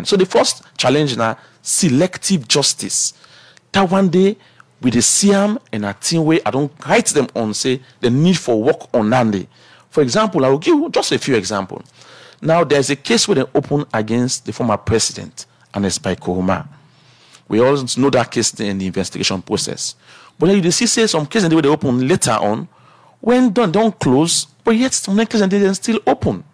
So the first challenge now, selective justice. That one day with the CM and a team way I don't write them on say the need for work on that day. For example, I will give you just a few examples. Now there's a case where they open against the former president, and it's by Koroma. We all know that case in the investigation process. But then you see say some cases they open later on, when done, don't close, but yet some cases they still open.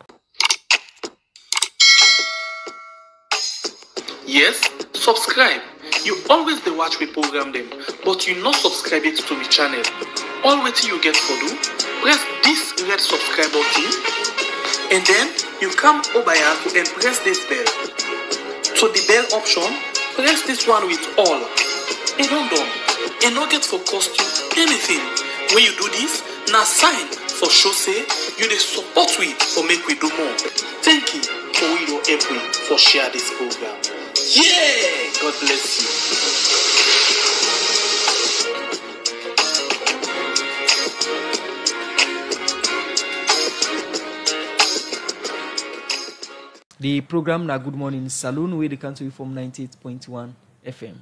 Yes, subscribe. You always dey watch we program them, but you not subscribe it to the channel. All waiting you get for do, press this red subscribe button, and then you come over here and press this bell. So the bell option, press this one with all. And don't and not get for cost you anything. When you do this, now sign for show say you dey support we for make we do more. Thank you for we do every for share this program. Yeah, God bless you. The program na Good Morning Salone, where they come to you from 98.1 FM.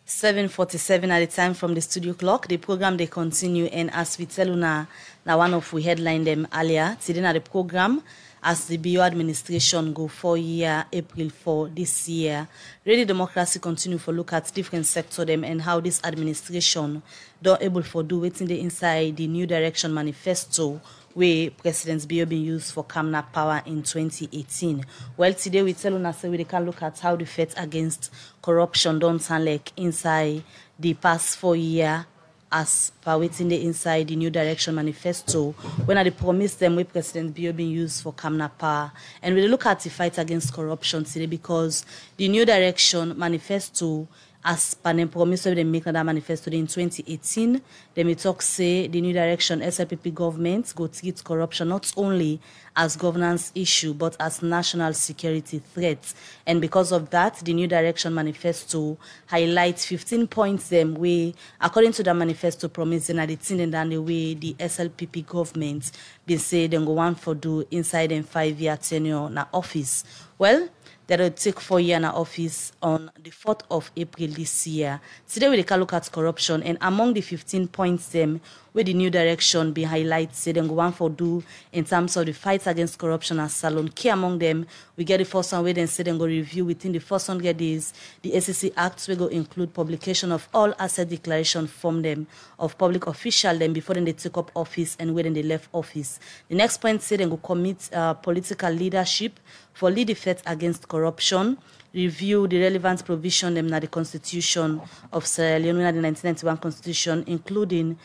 7:47 at the time from the studio clock. The program they continue, and as we tell you now one of we headlined them earlier. Today na the program as the BO administration go 4 year April 4 this year. Radio Democracy continue for look at different sector them and how this administration don't able for do waiting the inside the New Direction Manifesto where President BO been used for Kamna power in 2018. Well, today we tell you say we can look at how the fight against corruption don't sound like inside the past 4 year as per waiting the inside the New Direction Manifesto when they promise them where President BO been used for Kamna power. And we look at the fight against corruption today because the New Direction Manifesto as per them promise they make that manifesto in 2018, they may talk say the New Direction SLPP government go treat corruption not only as governance issue but as national security threat. And because of that, the New Direction Manifesto highlights 15 points them way according to the manifesto promising that it's in the way the SLPP government been say they go want for do inside them 5 year tenure na office. Well, that will take 4 years in office on the 4th of April this year. Today we can look at corruption, and among the 15 points them where the New Direction be highlighted, say them go one for do in terms of the fight against corruption as Salone. Key among them, we get the first one where then say them go review within the first 100 days the SEC Act will go include publication of all asset declaration from them of public official them before then they take up office and when they left office. The next point say them go commit political leadership for lead the fight against corruption, review the relevant provision them na the Constitution of Sierra Leone, the 1991 Constitution, including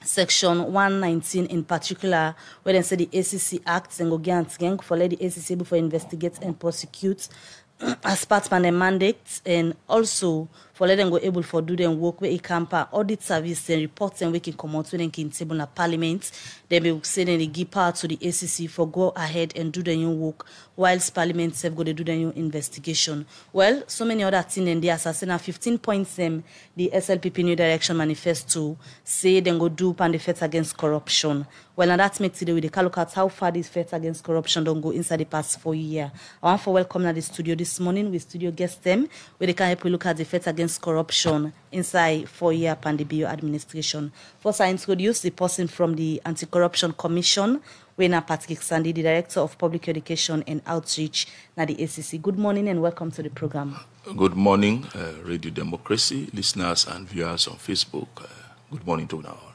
Section 119 in particular, where they say the SEC Act and go gang for let the SEC before investigate and prosecute as part of their mandate, and also for let them go able for do them work where a camper audit service and reports and we can come out when they can table na parliament. They will say then they give power to the SEC for go ahead and do the new work whilst parliament self go to do the new investigation. Well, so many other things in the assassin 15 points them the SLPP New Direction Manifesto say then go do pan the fight against corruption. Well, and that's make today we can look at how far this fight against corruption don't go inside the past 4 years. I want to welcome to the studio this morning with studio guest them where they can help you look at the fight against corruption inside 4 year Pandibio administration. First, I introduce the person from the Anti-Corruption Commission, Wena Patrick Sandy, the Director of Public Education and Outreach at the ACC. Good morning and welcome to the program. Good morning, Radio Democracy, listeners and viewers on Facebook. Good morning to all.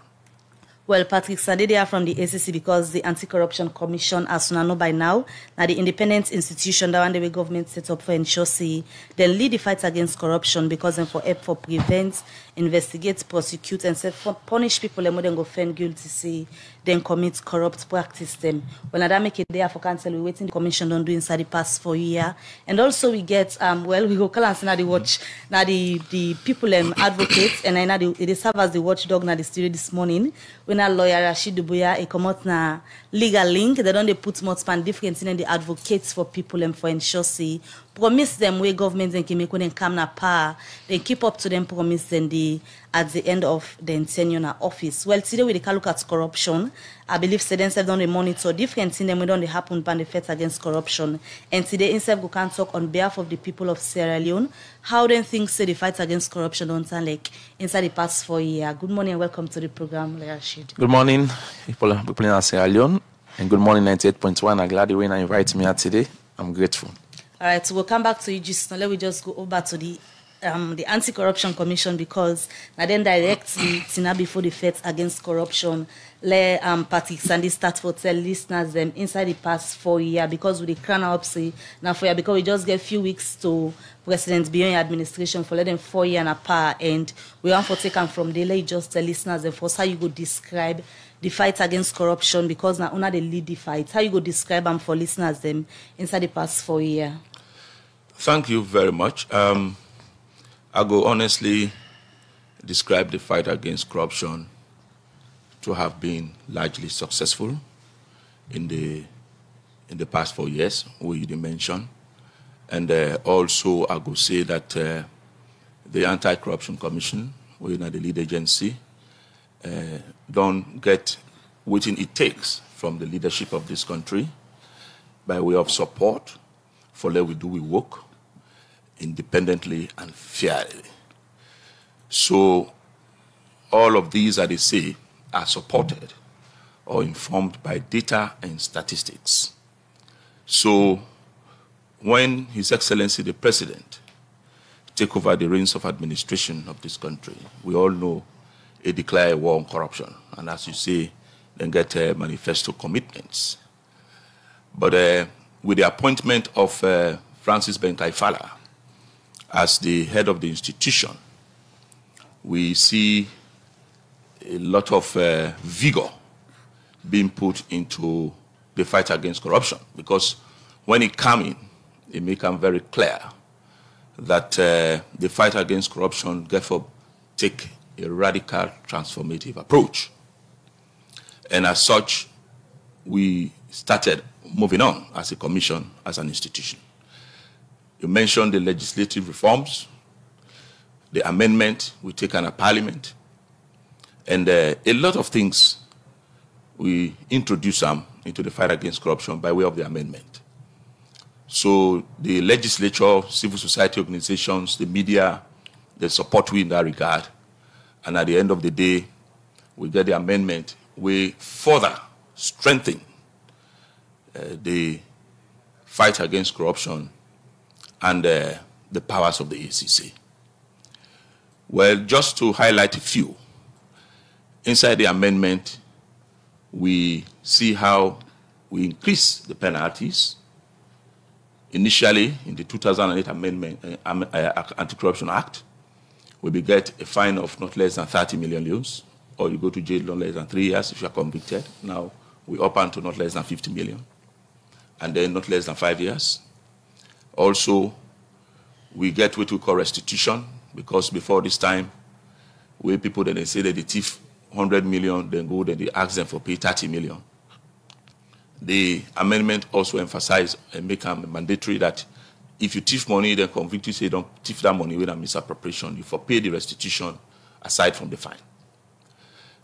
Well, Patrick Sandy, they are from the ACC because the Anti-Corruption Commission, as soon as know by now, now the independent institution that one the way government set up for ensure say they lead the fight against corruption because then for help for prevent, investigate, prosecute, and say for punish people and more than go find guilty say then commit corrupt practice them. Well, now that make it there for council. We waiting the commission don't do inside the past 4 years, and also we get well we go call and now the watch now the people advocates and now they serve as the watchdog now the studio this morning. When a lawyer Rashid Dubuya he come out na legal link, they don't they put more span difference in the advocates for people and for ensure say promise them where government and can make when they come na power, they keep up to them promise and the be at the end of the tenure in office. Well, today we can look at corruption. I believe Sedensev don't monitor different things that don't happen by the fight against corruption. And today instead we can talk on behalf of the people of Sierra Leone. How then things say the fight against corruption don't sound like inside the past 4 years. Good morning and welcome to the program, Rashid. Good morning, people in Sierra Leone, and good morning 98.1. I'm glad you invite me here today. I'm grateful. All right, so we'll come back to you just now. Let me just go over to the Anti-Corruption Commission, because now then directly before the fight against corruption, let Patrick Sandy start for tell listeners them inside the past 4 years, because with the crown up say now 4 years, because we just get a few weeks to President Beyond administration for let them 4 years and a par, and we want to take them from there. Let just tell listeners them first how you go describe the fight against corruption, because now only they lead the fight. How you go describe them for listeners them inside the past 4 years? Thank you very much. I go honestly describe the fight against corruption to have been largely successful in the past 4 years, we mentioned. And also I go say that the Anti-Corruption Commission, we the lead agency, don't get what it takes from the leadership of this country by way of support for let we do we work independently and fairly. So all of these, as they say, are supported or informed by data and statistics. So when His Excellency the President take over the reins of administration of this country, we all know he declare a war on corruption, and as you say, then get manifesto commitments. But with the appointment of Francis Benkaifala as the head of the institution, we see a lot of vigor being put into the fight against corruption, because when it comes in, it becomes very clear that the fight against corruption therefore take a radical transformative approach. And as such, we started moving on as a commission, as an institution. You mentioned the legislative reforms, the amendment we take in a parliament, and a lot of things we introduce them into the fight against corruption by way of the amendment. So the legislature, civil society organizations, the media, they support we in that regard. And at the end of the day, we get the amendment, we further strengthen the fight against corruption and the powers of the ACC. Well, just to highlight a few, inside the amendment, we see how we increase the penalties. Initially, in the 2008 amendment, Anti-Corruption Act, we will get a fine of not less than 30 million euros, or you go to jail not less than 3 years if you are convicted. Now, we up to not less than 50 million, and then not less than 5 years. Also, we get what we call restitution, because before this time, we people then they say that the thief 100 million, then go, then they ask them for pay 30 million. The amendment also emphasized and make them mandatory that if you thief money, then convict you, say don't thief that money with a misappropriation, you for pay the restitution aside from the fine.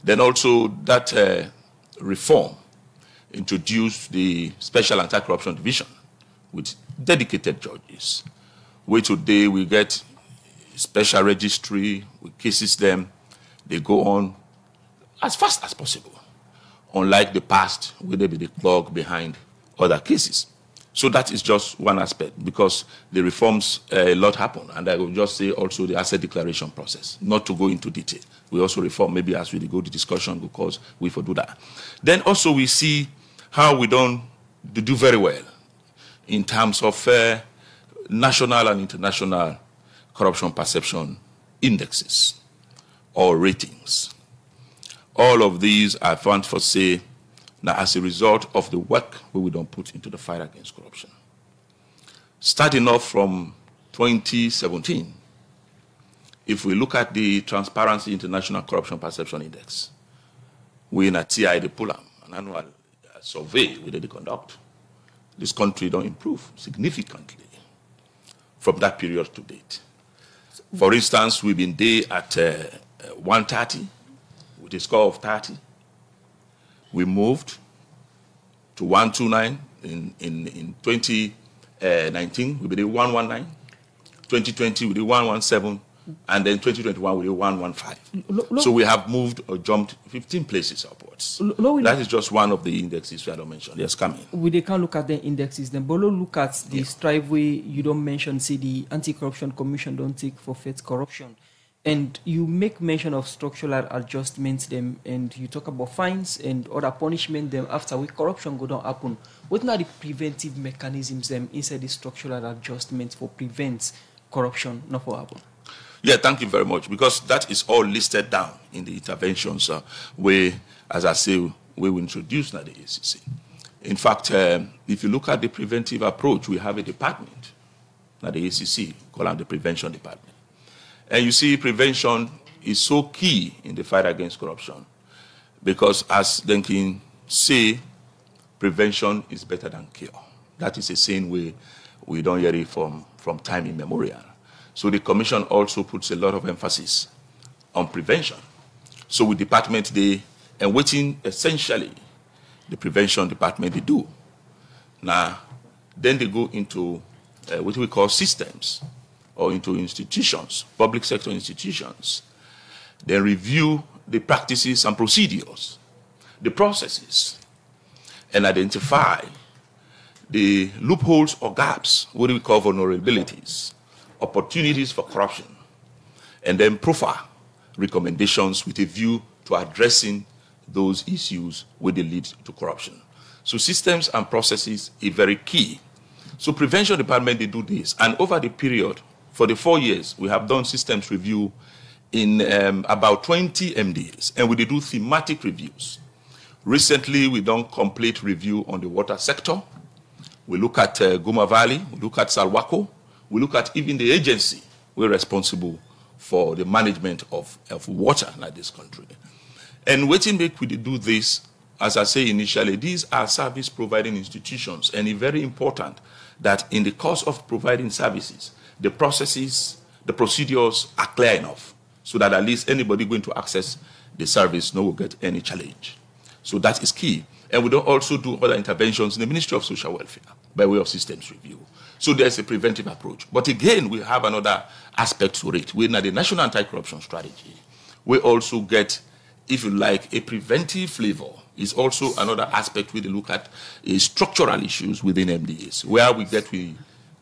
Then also that reform introduced the Special Anti-Corruption Division with dedicated judges, where today we get special registry, we cases them, they go on as fast as possible, unlike the past where they be the clog behind other cases. So that is just one aspect, because the reforms, a lot happen, and I will just say also the asset declaration process, not to go into detail. We also reform, maybe as we go to discussion, because we do that. Then also we see how we don't do very well in terms of national and international corruption perception indexes or ratings. All of these I found for say now as a result of the work we don't put into the fight against corruption. Starting off from 2017, if we look at the Transparency International Corruption Perception Index, we in a TI, the pull an annual survey we did conduct. This country don't improve significantly from that period to date. For instance, we've been there at 130 with a score of 30. We moved to 129 in 2019. We did 119. 2020 we did 117, and then 2021 we did 115. So we have moved or jumped 15 places upwards. That is just one of the indexes we don't mention. Yes, coming. We can't look at the indexes. Then, but look at the strive way you don't mention. See, the Anti-Corruption Commission don't take for fight corruption, and you make mention of structural adjustments. Them, and you talk about fines and other punishment. Them after we corruption go down happen. What are the preventive mechanisms them inside the structural adjustments for prevent corruption not for happen? Yeah, thank you very much, because that is all listed down in the interventions where, as I say, we will introduce now the ACC. In fact, if you look at the preventive approach, we have a department, now the ACC, called the Prevention Department. And you see, prevention is so key in the fight against corruption, because as Denkin say, prevention is better than cure. That is a saying we don't hear it from time immemorial. So the commission also puts a lot of emphasis on prevention. So with department they, and waiting essentially the prevention department they do. Now, then they go into what we call systems, or into institutions, public sector institutions. They review the practices and procedures, the processes, and identify the loopholes or gaps, what we call vulnerabilities, opportunities for corruption, and then proffer recommendations with a view to addressing those issues where they lead to corruption. So systems and processes are very key. So prevention department, they do this. And over the period, for the 4 years, we have done systems review in about 20 MDAs, and we do thematic reviews. Recently, we done complete review on the water sector. We look at Goma Valley, we look at Salwako, we look at even the agency we're responsible for the management of water in this country. And waiting make we do this, as I say initially, these are service providing institutions, and it's very important that in the course of providing services, the processes, the procedures are clear enough so that at least anybody going to access the service no will get any challenge. So that is key. And we don't also do other interventions in the Ministry of Social Welfare by way of systems review. So there's a preventive approach. But again, we have another aspect to it. We're in the National Anti-Corruption Strategy. We also get, if you like, a preventive flavor. Is also another aspect where they look at structural issues within MDAs, where we get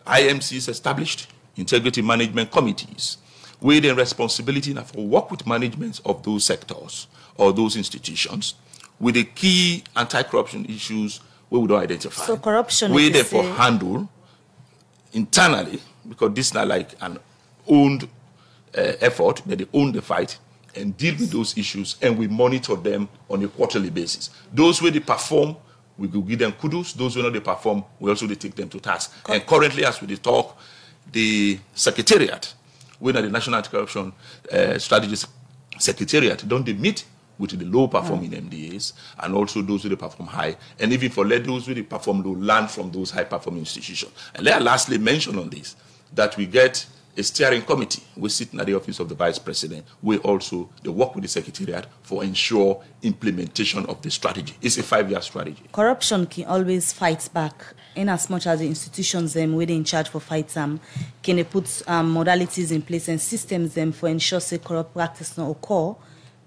IMCs established, integrity management committees, with the responsibility for work with management of those sectors or those institutions with the key anti-corruption issues where we don't identify. So corruption we therefore handle internally, because this is not like an owned effort, that they own the fight, and deal with those issues, and we monitor them on a quarterly basis. Those where they perform, we will give them kudos. Those where not they perform, we also take them to task. And currently, as we talk, the Secretariat, when at the National Anti-Corruption Strategy Secretariat, don't they meet with the low-performing MDAs, and also those who they perform high, and even for those who they perform low, learn from those high-performing institutions. And let us lastly mention on this, that we get a steering committee. We sit in the office of the Vice President. We also they work with the Secretariat for ensure implementation of the strategy. It's a 5-year strategy. Corruption can always fight back, in as much as the institutions where they in charge for fight can they put modalities in place and systems for ensure say corrupt practice not occur.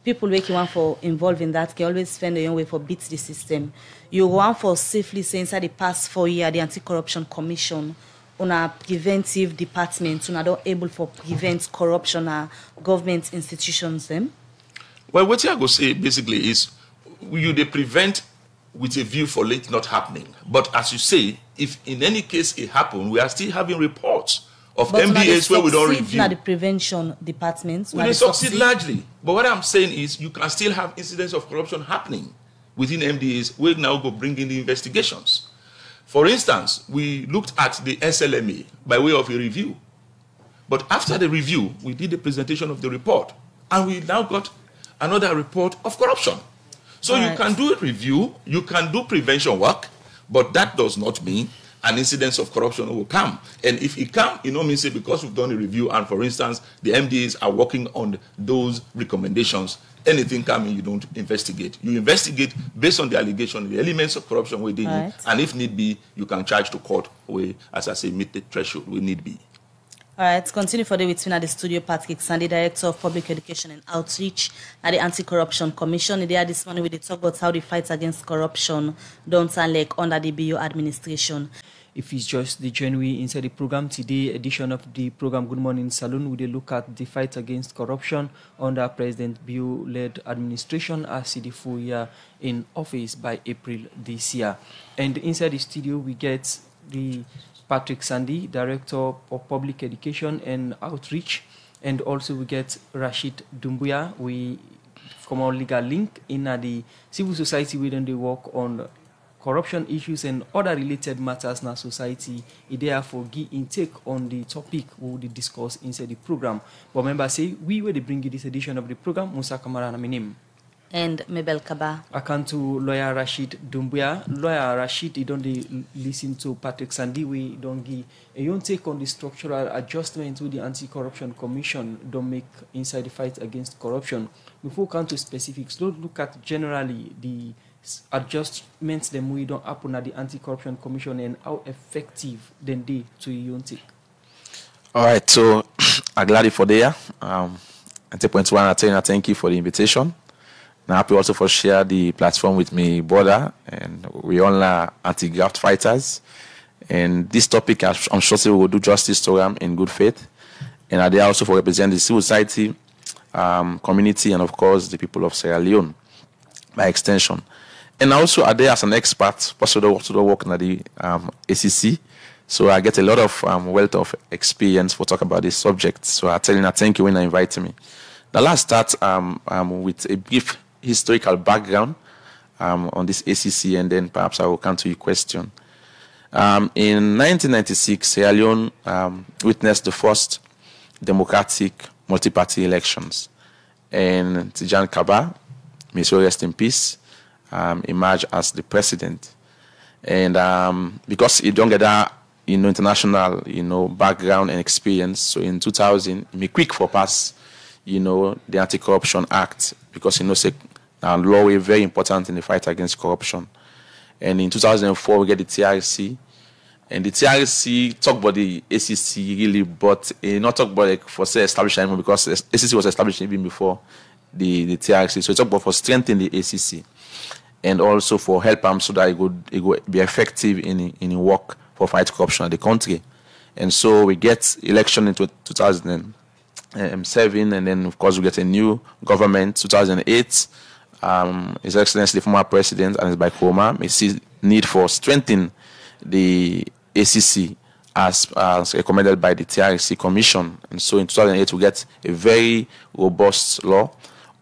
People who want for involved in that can always find their own way for beat the system. You want for safely say inside the past 4 years, the Anti-Corruption Commission on a preventive department, on are not able for prevent corruption at government institutions them? Well, what I go say basically is they prevent with a view for it not happening. But as you say, if in any case it happened, we are still having reports of MDAs where we don't review. Not the prevention departments. Well, they succeed largely. But what I'm saying is you can still have incidents of corruption happening within MDAs. We now go bring in the investigations. For instance, we looked at the SLMA by way of a review. But after the review, we did the presentation of the report. And we now got another report of corruption. So you can do a review, you can do prevention work, but that does not mean an incidence of corruption will come. And if it come, means say because we've done a review and, for instance, the MDAs are working on those recommendations, anything coming, you don't investigate. You investigate based on the allegation, the elements of corruption where they need, and if need be, you can charge to court where, as I say, meet the threshold where need be. All right, continue for the between at the studio, Patrick Sandy, Director of Public Education and Outreach at the Anti-Corruption Commission. There this morning we talk about how the fight against corruption don't sound like under the BO administration. If it's just the January inside the program, today edition of the program Good Morning Salone, we look at the fight against corruption under President BO-led administration as the full year in office by April this year. And inside the studio, we get the Patrick Sandy, Director of Public Education and Outreach, and also we get Rashid Dumbuya, we from our legal link in the civil society within the work on corruption issues and other related matters in our society. Therefore, give intake on the topic we will discuss inside the program. But remember, say we will bring you this edition of the program. Musa Kamara na my name. And Mabel Kaba. I come to lawyer Rashid Dumbuya. Lawyer Rashid, you don't listen to Patrick Sandy. We don't give a young take on the structural adjustment to the Anti-Corruption Commission. Don't make inside the fight against corruption. Before we come to specifics, let's look at generally the adjustments that we don't happen at the Anti-Corruption Commission and how effective then they to your take. All right, so I'm glad for there. At the point one, I thank you for the invitation. I'm happy also for share the platform with me, brother, and we all are anti-graft fighters. And this topic, I'm sure we will do justice to them in good faith. And are there also for represent the civil society, community, and of course the people of Sierra Leone, by extension. And also are there as an expert, possibly also working at the ACC. So I get a lot of wealth of experience for talk about this subject. So I thank you when you invited me. Now let's start with a brief historical background on this ACC, and then perhaps I will come to your question. In 1996, Sierra Leone witnessed the first democratic multi-party elections, and Tijan Kaba, may so rest in peace, emerged as the president. And because he don't get that international background and experience, so in 2000 he quick for pass the Anti-Corruption Act, because say law is very important in the fight against corruption. And in 2004 we get the TRC, and the TRC talk about the ACC really, but not talk about like for say establishment, because ACC was established even before the TRC. So it talk about for strengthening the ACC and also for help them so that it would be effective in work for fight corruption in the country. And so we get election in 2007, and then of course we get a new government. 2008, His Excellency the former president and his by Koma may see need for strengthening the ACC as recommended by the TRC Commission. And so in 2008 we get a very robust law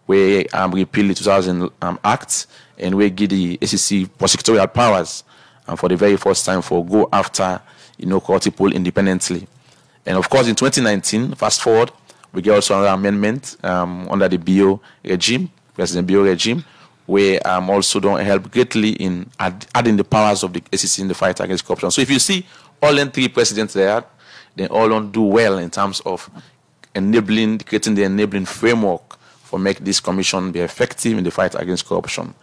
where repeal the 2000 Act, and we give the ACC prosecutorial powers for the very first time for go after corrupt people independently. And of course in 2019, fast forward, we get also another amendment under the BO regime, President BO regime, where also don't help greatly in adding the powers of the ACC in the fight against corruption. So if you see all the three presidents there, they all don't do well in terms of creating the enabling framework for make this commission be effective in the fight against corruption.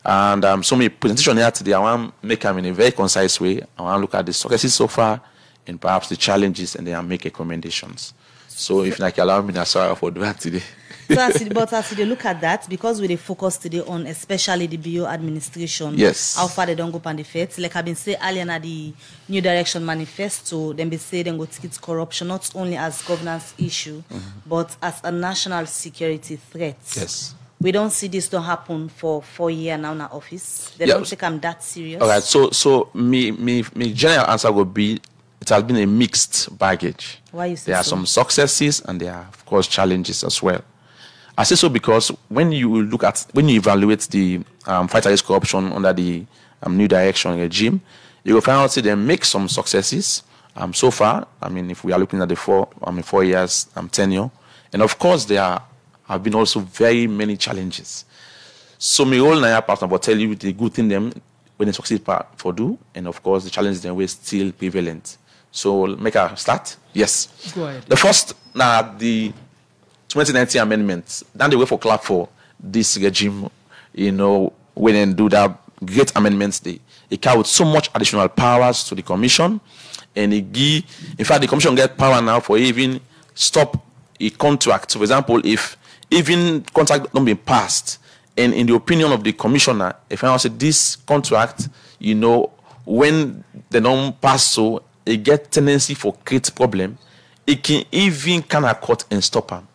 And so my presentation here today, I want to make them in a very concise way. I want to look at the successes so far and perhaps the challenges, and then make recommendations. So if you allow me, sorry for doing that today. So as they look at that, because we focus today on especially the BO administration, yes, how far they don't go on the faith. Like I've been saying earlier in the New Direction Manifesto, then they say they go take corruption not only as governance issue, but as a national security threat. Yes. We don't see this to happen for 4 years now in our office. They don't think I'm that serious. All right, so me general answer would be it has been a mixed baggage. Why you say there are so? some successes and there are of course challenges as well. I say so because when you evaluate the fight against corruption under the New Direction regime, you will find out that they make some successes so far. I mean, if we are looking at the 4 years tenure, and of course there have been also very many challenges. So my whole Naya partner will tell you the good thing them when they succeed for do, and of course the challenges then were still prevalent. So make a start. Yes. Go ahead. The first, now the 2019 amendments. Then they wait for clap for this regime. When they do that great amendments, they carry with so much additional powers to the commission, and in fact, the commission get power now for even stop a contract. So, for example, if even contract don't be passed, and in the opinion of the commissioner, if I say this contract, when they don't pass, so it get tendency for create problem, it can even kind of cut and stop them.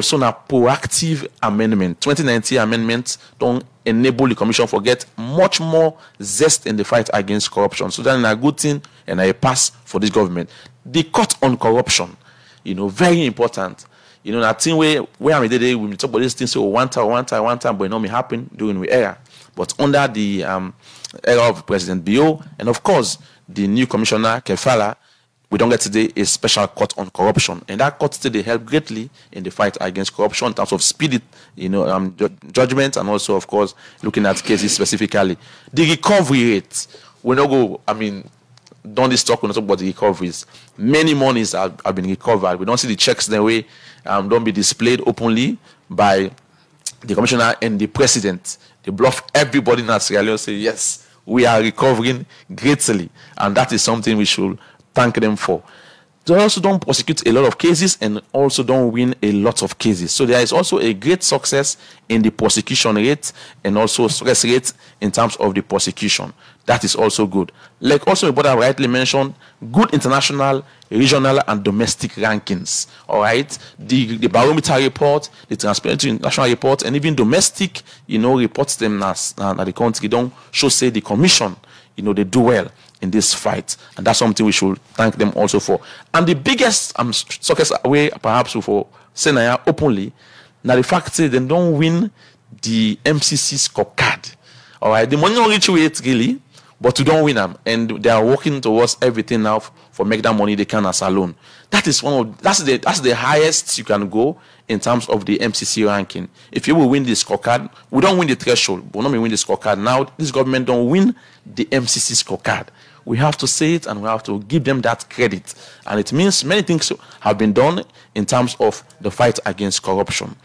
So now proactive amendment, 2019 amendments don't enable the commission to get much more zest in the fight against corruption. So that's a good thing and a pass for this government. The cut on corruption, very important. That thing where I'm today, we talk about this thing, so one time, but it not may happen during the era. But under the era of President Bio, and of course, the new commissioner, Kefala, we don't get today a special cut on corruption. And that cut today help greatly in the fight against corruption in terms of speed, judgment, and also, of course, looking at cases specifically. The recovery rate, we don't go, don't this talk, we don't talk about the recoveries. Many monies have been recovered. We don't see the checks the way, don't be displayed openly by the commissioner and the president. They bluff everybody in Sierra Leone, say, yes, we are recovering greatly. And that is something we should thank them for. They also don't prosecute a lot of cases and also don't win a lot of cases. So there is also a great success in the prosecution rate and also success rate in terms of the prosecution. That is also good. Like also my brother rightly mentioned, good international, regional, and domestic rankings. All right, the barometer report, the Transparency International report, and even domestic, reports them as the country don't show say the commission, they do well in this fight, and that's something we should thank them also for. And the biggest success way, perhaps for Senaya openly, now the fact that they don't win the MCC scorecard. All right, the money don't reach it really, but you don't win them, and they are working towards everything now for make that money they can as alone. That is that's the highest you can go in terms of the MCC ranking. If you will win the scorecard, we don't win the threshold, but not win the scorecard. Now this government don't win the MCC scorecard. We have to say it and we have to give them that credit. And it means many things have been done in terms of the fight against corruption.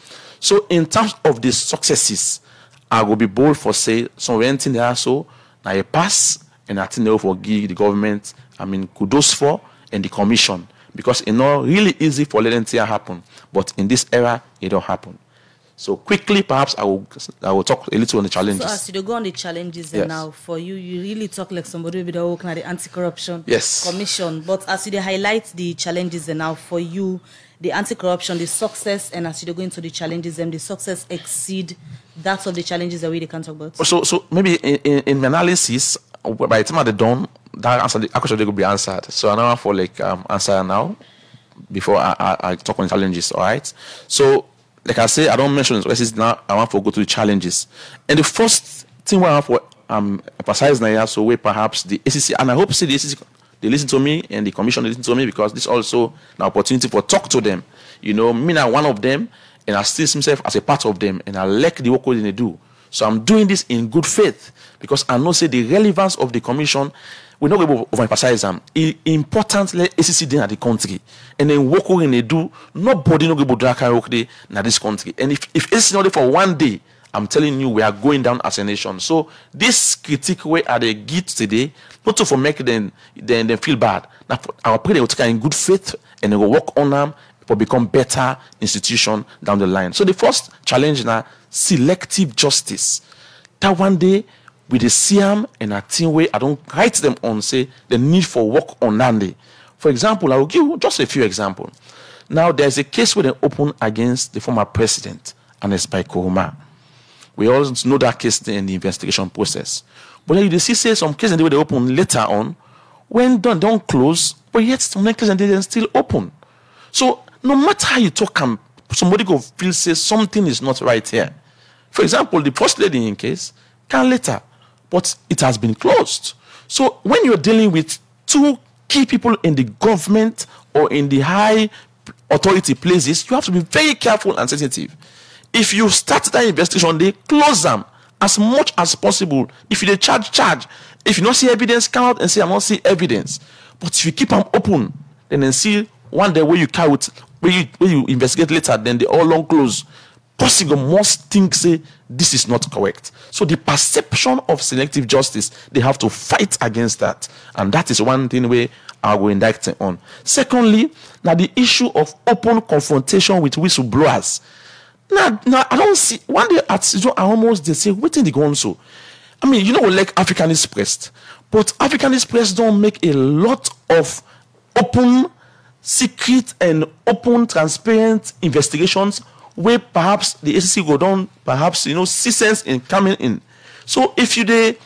So in terms of the successes, I will be bold for say some anything there so now a pass, and I think they will forgive the government, kudos for, and the commission. Because it's not really easy for letting things happen. But in this era, it don't happen. So quickly, perhaps I will talk a little on the challenges. So as you go on the challenges, yes. Now for you really talk like somebody with the anti-corruption yes. commission. But as you highlight the challenges, now for you, the anti-corruption, the success, and as you go into the challenges, the success exceed that of the challenges that we can talk about. So maybe in my analysis, by the time they're done, that answer the question they could be answered. So I now for answer now before I talk on the challenges. All right. So like I say, I don't mention the successes now. I want to go to the challenges. And the first thing I want to emphasize now, so where perhaps the ACC, and I hope see the ACC, they listen to me and the commission they listen to me, because this is also an opportunity for talk to them. Me now one of them, and I see myself as a part of them, and I like the work they do. So I'm doing this in good faith, because I know say the relevance of the commission. We're not going to overemphasize them. Important ACC in the country, and then work when they do. Nobody no go do work in this country. And if ACC not there for one day, I'm telling you, we are going down as a nation. So this critique way are they get today, not to for make them feel bad. Now our pray they will take in good faith and they will work on them for become better institution down the line. So the first challenge now, selective justice. That one day with the CM and a team way, I don't write them on say the need for work on that day. For example, I will give you just a few examples. Now there's a case where they open against the former president, and it's by Koroma. We all know that case in the investigation process. But then you see say some cases they open later on, when don't close, but yet some cases they still open. So no matter how you talk, somebody go feel say something is not right here. For example, the first lady in case can later, but it has been closed. So when you're dealing with two key people in the government or in the high authority places, you have to be very careful and sensitive. If you start that investigation, they close them as much as possible. If you dey charge. If you not see evidence, come out and say, I not see evidence. But if you keep them open, then see one day where you carry it, where you investigate later, then they all long close. Possible must think say this is not correct. So the perception of selective justice, they have to fight against that. And that is one thing where I will indict on. Secondly, now the issue of open confrontation with whistleblowers. Now I don't see one day at I almost they say waiting the gun so. I mean, you know, like Africanist press, but Africanist press don't make a lot of open, secret, and open, transparent investigations where perhaps the ACC go down, perhaps see sense in coming in. So if you they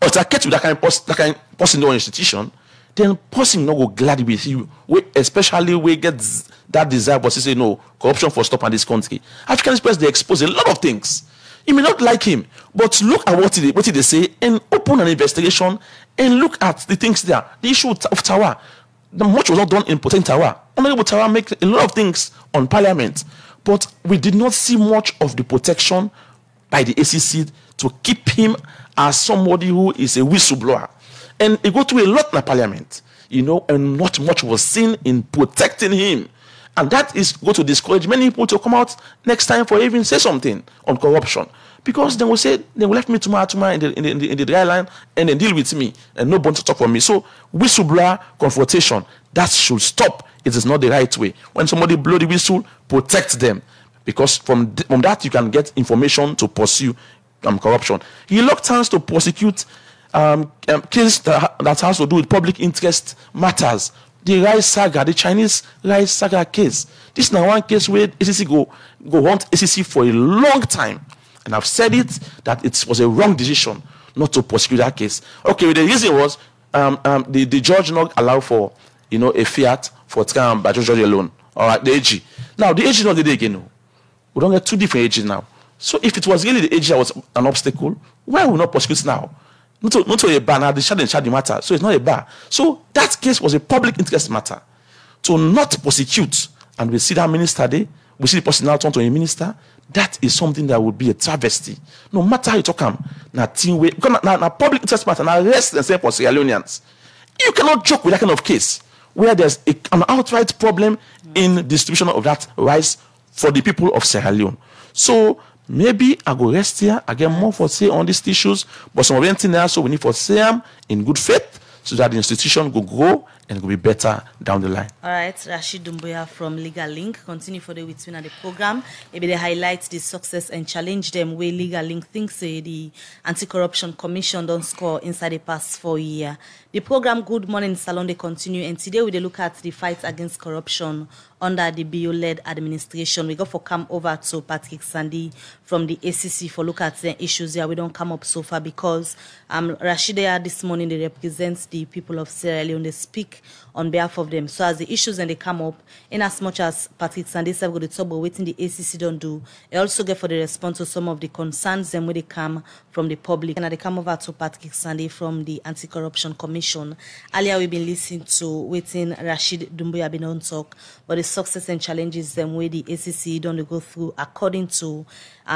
altercate with that kind of person in your institution, then person not go glad with you, especially we get that desire, but say no corruption for stop in this country. Africanist press they expose a lot of things. You may not like him, but look at what they say and open an investigation and look at the things there. The issue of Tawa, much was not done in protecting Tawa. Honorable Tawa make a lot of things on Parliament, but we did not see much of the protection by the ACC to keep him as somebody who is a whistleblower. And it go to a lot in the Parliament, and not much was seen in protecting him. And that is going to discourage many people to come out next time for even say something on corruption. Because they will say, they will left me tomorrow in the dry line and then deal with me and nobody to talk for me. So whistleblower confrontation, that should stop. It is not the right way. When somebody blow the whistle, protect them. Because from that you can get information to pursue corruption. Reluctance to prosecute case that has to do with public interest matters. The rice saga, the Chinese rice saga case. This is now one case where ACC go want ACC for a long time. And I've said it, that it was a wrong decision not to prosecute that case. Okay, the reason was the judge not allow for a fiat for trial by judge alone. All right, the AG. Now the AG not did it again. No. We don't get two different AGs now. So if it was really the AG that was an obstacle, why will we not prosecute now? Not to a bar, now the charge matter. So it's not a bar. So that case was a public interest matter. To not prosecute, and we see that minister there, we see the person now turn to a minister, that is something that would be a travesty. No matter how you talk now team way, because now public interest matter, now arrest and say for Sierra Leoneans. You cannot joke with that kind of case where there's an outright problem in distribution of that rice for the people of Sierra Leone. So maybe I go rest here. I get more for say on these issues, but some of them things there, so we need for say them in good faith so that the institution will grow and will be better down the line. All right, Rashid Dumbuya from Legal Link. Continue for the with the program. Maybe they highlight the success and challenge them where Legal Link thinks the Anti-Corruption Commission don't score inside the past 4 years. The program Good Morning Salone they continue, and today we look at the fight against corruption under the BO-led administration. We go for come over to Patrick Sandy from the ACC for look at the issues here. We don't come up so far because Rashida this morning they represent the people of Sierra Leone. They speak on behalf of them. So as the issues and they come up, in as much as Patrick Sandy said go to talk about waiting the ACC don't do, they also get for the response to some of the concerns them where they come from the public. And they come over to Patrick Sandy from the Anti-Corruption Commission. Earlier we've been listening to waiting Rashid Dumbuya been on talk, but the success and challenges them where the ACC don't go through according to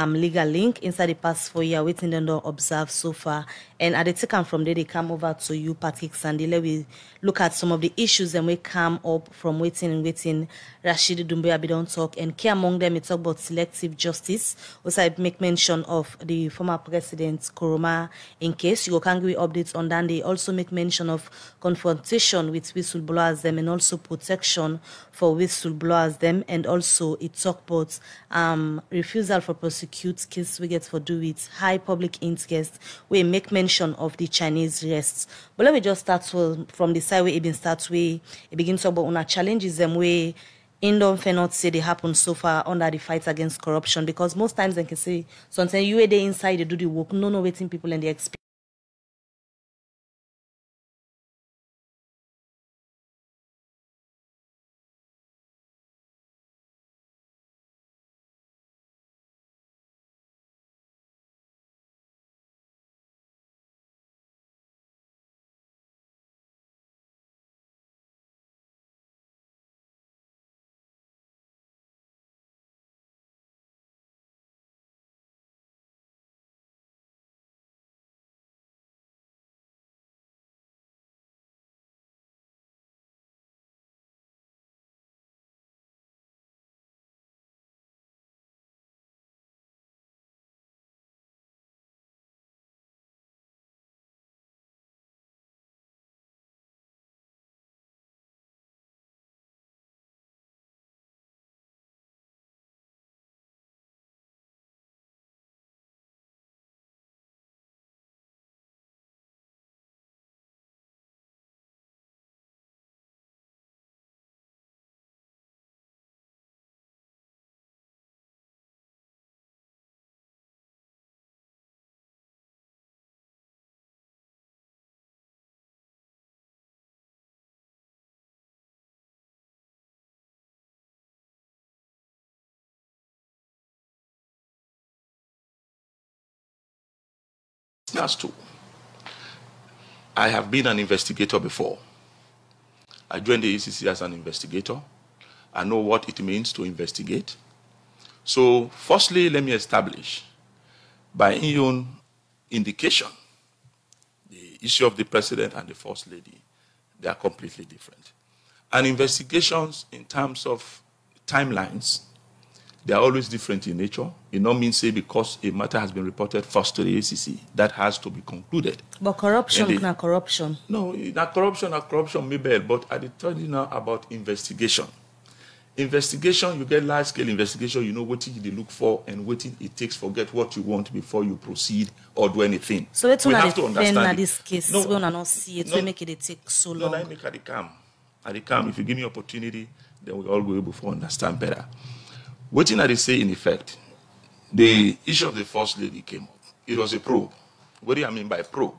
Legal Link inside the past 4 years, waiting them don't observe so far. And at the take from there, they come over to you, Patrick Sandy. Let me look at some of the issues and we come up from waiting. Rashid Dumbuya be don't talk, and key among them, we talk about selective justice. Also, I make mention of the former president Koroma. In case you can give updates on that, they also make mention of confrontation with whistleblowers them, and also protection for whistleblowers them, and also it talk about refusal for prosecute case we get for do with high public interest. We make mention of the Chinese rests. But let me just start from the side where it been starts where it begins to talk about challenges them way in don't not say they happen so far under the fight against corruption, because most times they can say sometimes you are there inside they do the work, no waiting people and the experience. That's two. I have been an investigator before. I joined the ECC as an investigator. I know what it means to investigate. So, firstly, let me establish, by your own indication, the issue of the president and the first lady, they are completely different. And investigations in terms of timelines, they are always different in nature. It not mean say because a matter has been reported first to the ACC, that has to be concluded. But corruption is not corruption. No, not corruption maybe, but I tell you now about investigation. Investigation, you get large-scale investigation, you know what you look for and what it takes, forget what you want before you proceed or do anything. So let's have to understand this case. No, we not see it. We make it take so long. No, I make at the calm. If you give me opportunity, then we all go able to understand better. What did I say in effect? The issue of the first lady came up. It was a probe. What do I mean by probe?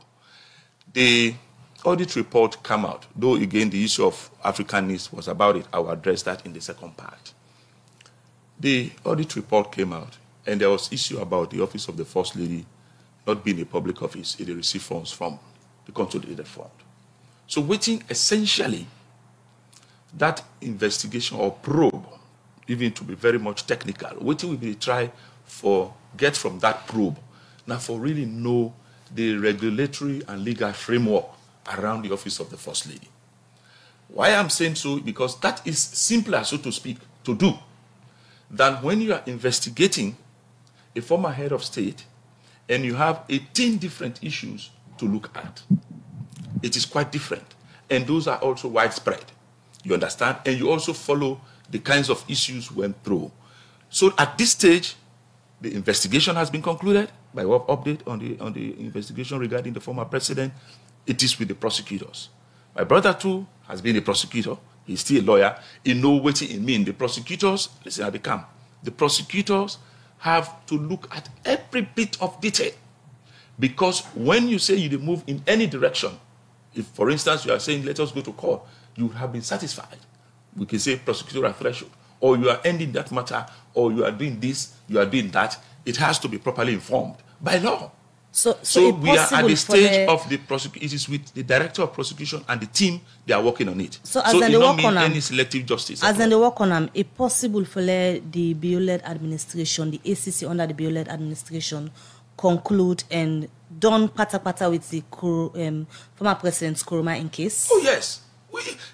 The audit report came out, though again the issue of Africanness was about it. I will address that in the second part. The audit report came out, and there was issue about the office of the first lady not being a public office. It received funds from the consolidated fund. So waiting essentially that investigation or probe, even to be very much technical, waiting will be try for get from that probe now for really know the regulatory and legal framework around the office of the First Lady. Why I'm saying so? Because that is simpler, so to speak, to do than when you are investigating a former head of state and you have 18 different issues to look at. It is quite different. And those are also widespread. You understand? And you also follow the kinds of issues went through. So at this stage, the investigation has been concluded by what update on the investigation regarding the former president. It is with the prosecutors. My brother too has been a prosecutor. He's still a lawyer. He knows what it means. The prosecutors, listen at the camp. The prosecutors have to look at every bit of detail. Because when you say you move in any direction, if for instance you are saying let us go to court, you have been satisfied. We can say prosecutorial threshold. Or you are ending that matter, or you are doing this, you are doing that. It has to be properly informed by law. So we are at the stage of the prosecution. It is with the director of prosecution and the team, they are working on it. So it don't mean any selective justice. As in the work on it possible for the BO-led administration, the ACC under the BO-led administration, conclude and done pata with the former President Nkrumah in case? Oh yes.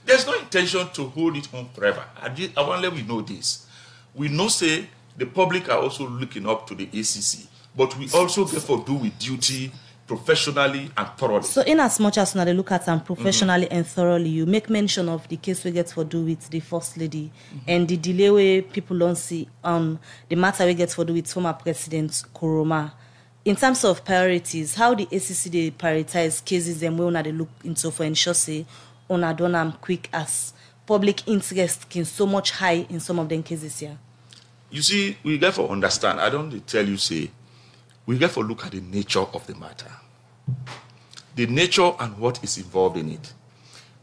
There's no intention to hold it on forever. I want to let we know this. We know say the public are also looking up to the ACC. But we also therefore do with duty, professionally and thoroughly. So in as much as now they look at them professionally and thoroughly, you make mention of the case we get for do with the First Lady and the delay where people don't see the matter we get for do with former President Nkrumah. In terms of priorities, how the ACC they prioritize cases and where they look into for ensure say on a done quick as public interest can so much high in some of them cases here. You see, we therefore understand. I don't tell you say we therefore look at the nature of the matter. The nature and what is involved in it.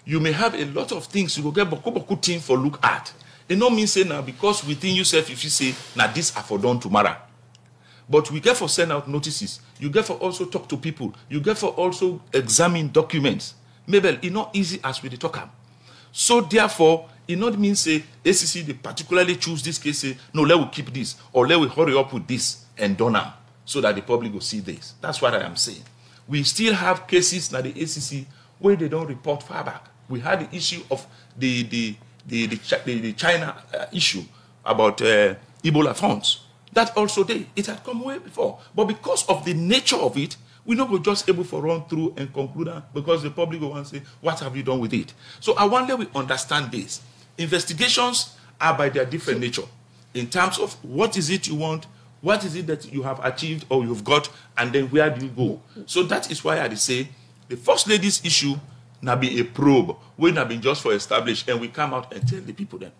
You may have a lot of things you will get boku thing for look at. It don't mean say now because within yourself if you say now this are for done tomorrow. But we get for send out notices. You get for also talk to people. You get for also examine documents. Maybe it's not easy as we talk about. So therefore, it not mean say ACC they particularly choose this case say no let we keep this or let we hurry up with this and done them. So that the public will see this. That's what I am saying. We still have cases now the ACC where they don't report far back. We had the issue of the China issue about Ebola funds. That also it had come way before. But because of the nature of it, we're not just able to run through and conclude that because the public will want to say, what have you done with it? So I wonder we understand this. Investigations are by their different nature in terms of what is it you want, what is it that you have achieved or you've got, and then where do you go? So that is why I say the First Lady's issue now be a probe. We not been just for established, and we come out and tell the people then.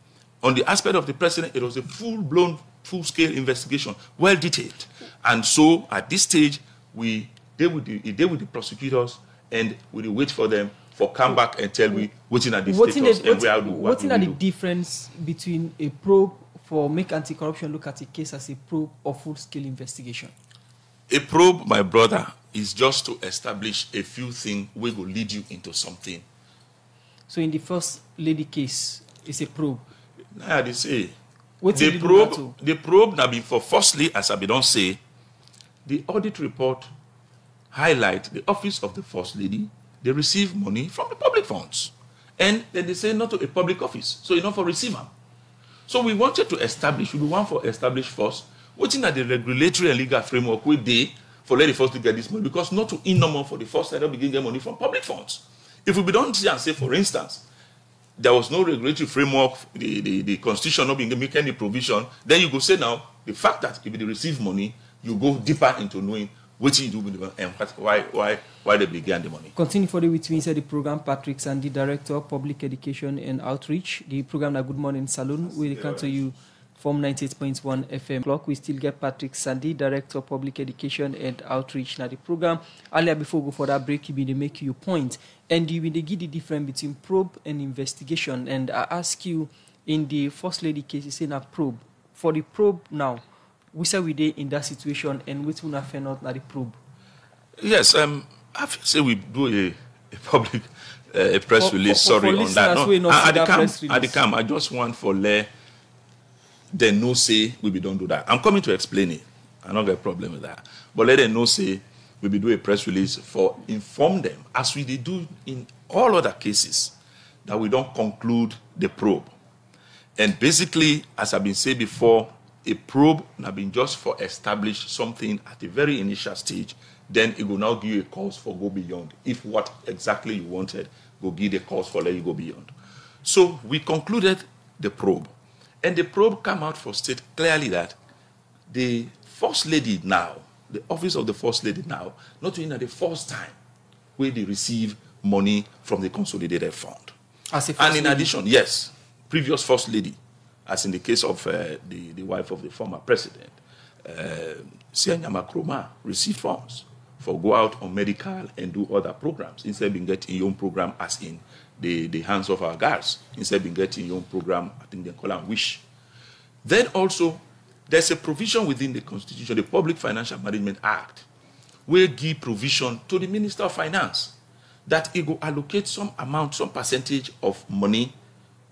On the aspect of the president, it was a full-blown, full-scale investigation, well detailed. And so at this stage, we deal with the prosecutors and we wait for them for come back and tell me what's in the status and where do what is the difference between a probe for make anti-corruption look at a case as a probe or full-scale investigation? A probe, my brother, is just to establish a few things we will lead you into something. So in the first lady case, it's a probe. Now they say What's the probe now be for firstly, as I don't say, the audit report highlight the office of the first lady. They receive money from the public funds. And then they say not to a public office. So enough for receiver. So we wanted to establish, we want to establish first, what's in the regulatory and legal framework we did for let the first to get this money, because not to in normal for the first side of begin get money from public funds. If we don't see and say, for instance, there was no regulatory framework, the constitution not being make any provision, then you go say now, the fact that if they receive money, you go deeper into knowing what you do with the money and why they began the money. Continue further with me inside the program, Patrick Sandy, Director of Public Education and Outreach. The program, Good Morning Salone, will come to you from 98.1 FM clock. We still get Patrick Sandy, Director of Public Education and Outreach. Now the program, earlier before we go for that break, you will make your point. And you will give the difference between probe and investigation. And I ask you, in the First Lady case, you say a probe. For the probe now, we say we did in that situation and which will not find out the probe. Yes, I say we do a public a press release. Sorry on that. No, at the camp, I just want for let them know say we be don't do that. I'm coming to explain it. I don't get a problem with that. But let them know say we be do a press release for inform them as we do in all other cases that we don't conclude the probe. And basically, as I've been saying before, a probe has been just for establish something at the very initial stage, then it will now give you a cause for go beyond. If what exactly you wanted, go give the cause for let you go beyond. So we concluded the probe. And the probe came out for state clearly that the First Lady now, the office of the First Lady now, not only the first time where they receive money from the consolidated fund. And in addition, yes, previous First Lady, as in the case of the wife of the former president, Sianyama Kroma, received funds for go out on medical and do other programs instead of being getting your own program as in the hands of our guards, instead of being getting your own program, I think they call it WISH. Then also, there's a provision within the Constitution, the Public Financial Management Act, where give provision to the Minister of Finance that it will allocate some amount, some percentage of money